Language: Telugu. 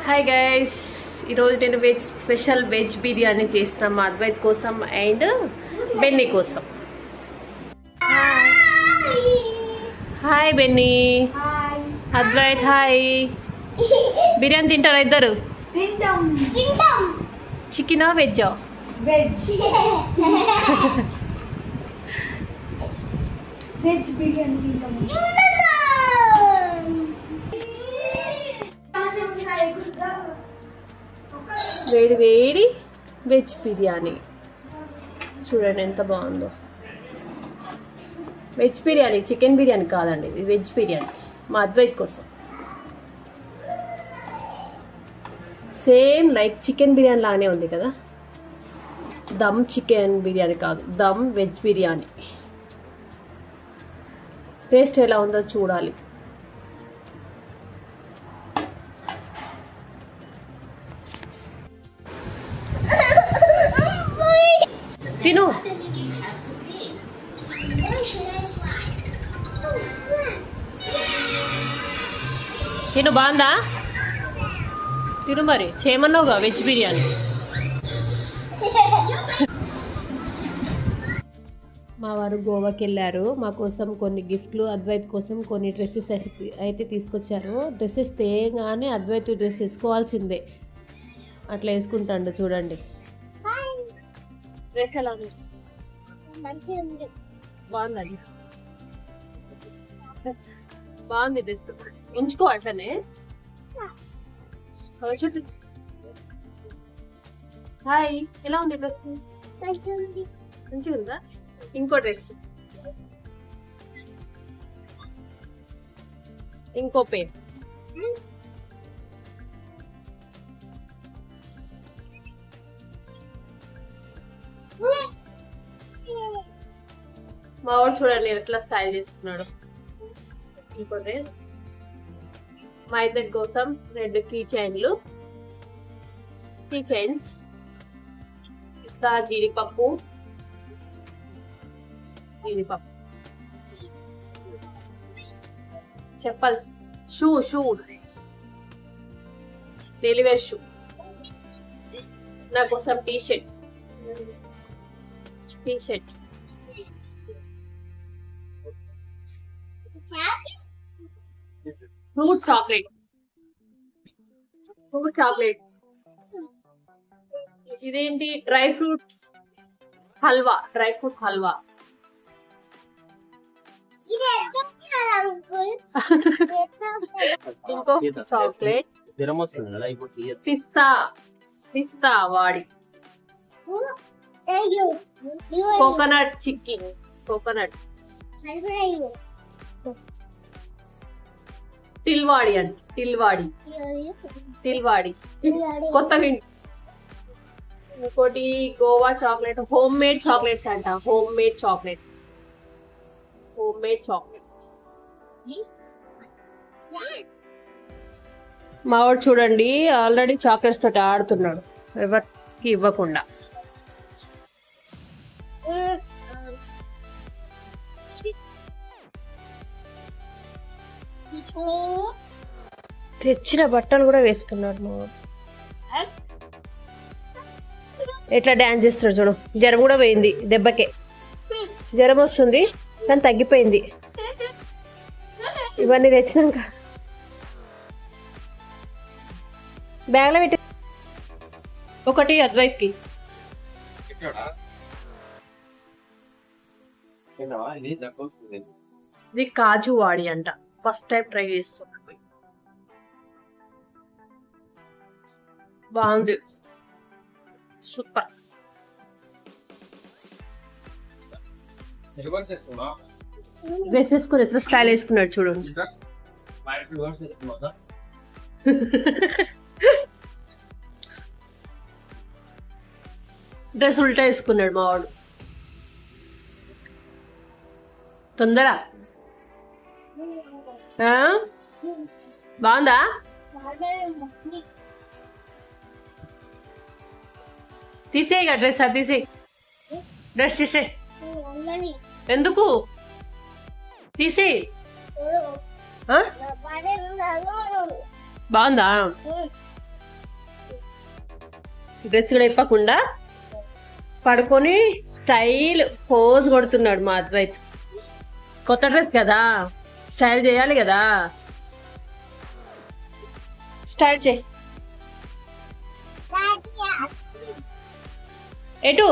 హాయ్ గైస్, ఈరోజు నేను స్పెషల్ వెజ్ బిర్యానీ చేసిన మా అద్వైత్ కోసం అండ్ బెన్నీ కోసం. Hi Benny. Advait hi. Biryani తింటారా ఇద్దరు? చికెనా వెజ్జా? వెజ్ బిర్యానీ వేడి వేడి వెజ్ బిర్యానీ చూడండి ఎంత బాగుందో. వెజ్ బిర్యానీ, చికెన్ బిర్యానీ కాదండి, ఇది వెజ్ బిర్యానీ మా అద్వైత్ కోసం. సేమ్ లైక్ చికెన్ బిర్యానీ లాగానే ఉంది కదా. దమ్ చికెన్ బిర్యానీ కాదు, దమ్ వెజ్ బిర్యానీ. టేస్ట్ ఎలా ఉందో చూడాలి. తిను. తిను, బాగుందా? తిను మరి, చేయమన్నావుగా వెజ్ బిర్యానీ. మా వారు గోవాకి వెళ్ళారు. మా కోసం కొన్ని గిఫ్ట్లు, అద్వైత్ కోసం కొన్ని డ్రెస్సెస్ అయితే తీసుకొచ్చారు. డ్రెస్సెస్ తేగానే అద్వైత్ డ్రెస్ వేసుకోవాల్సిందే, అట్లా వేసుకుంటాడు చూడండి. డ్రెస్ ఎలా ఉంది? బాగుందండి, బాగుంది డ్రెస్. ఉంచుకో అట్లనే. హాయ్, ఎలా ఉంది డ్రెస్? మంచిగా ఉందా? ఇంకో డ్రెస్, ఇంకో పేరు. మా వాడు చూడండి ఎట్లా స్టైల్ చేస్తున్నాడు. ఇంకో డ్రెస్. మా ఇద్దరి కోసం 2 కీ చైన్లు, కీ చైన్స్. పిస్తా, జీడిపప్పు, chappals, shoe daily wear shoe. నా కోసం టీ షర్ట్, ఫ్రూట్ చాక్లెట్. ఇదేంటి? Dry fruit halwa. ఇంకో చాక్లెట్. పిస్తా వాడి. కోకోనట్ చిక్కీ, టిల్వాడి అండి, టిల్వాడి కొత్తగా. ఇంకోటి Goa chocolate, home made chocolates అంట. Home made chocolate. మావాడు చూడండి ఆల్రెడీ చాక్లెట్స్ తోటి ఆడుతున్నాడు, ఎవరికి ఇవ్వకుండా. తెచ్చిన బట్టలు కూడా వేసుకున్నాడు మావాడు. ఎట్లా డాన్స్ చేస్తున్నాడు చూడు. జ్వరం కూడా పోయింది దెబ్బకే. జ్వరం వస్తుంది కానీ తగ్గిపోయింది ఇవన్నీ తెచ్చినాక. బ్యాగ్లో పెట్టి ఒకటి అద్వైత్కి. ఇది కాజు వాడి అంట, ఫస్ట్ టైం ట్రై చేస్తున్నా. బాగుంది, సూపర్. డ్రెస్ వేసుకుని ఎట్లా స్టైల్ వేసుకున్నాడు చూడండి. డ్రెస్ ఉల్టా వేసుకున్నాడు మావాడు. తొందర బాగుందా? తీసేయగా డ్రెస్, అది తీసేయి. డ్రెస్ తీసేయి. ఎందుకు తీసేయి? బాగుందా? డ్రెస్ కూడా ఇప్పకుండా పడుకొని స్టైల్ పోజ్ కొడుతున్నాడు మా అద్వైత్. కొత్త డ్రెస్ కదా, స్టైల్ చేయాలి కదా. స్టైల్ చేయి. ఎటు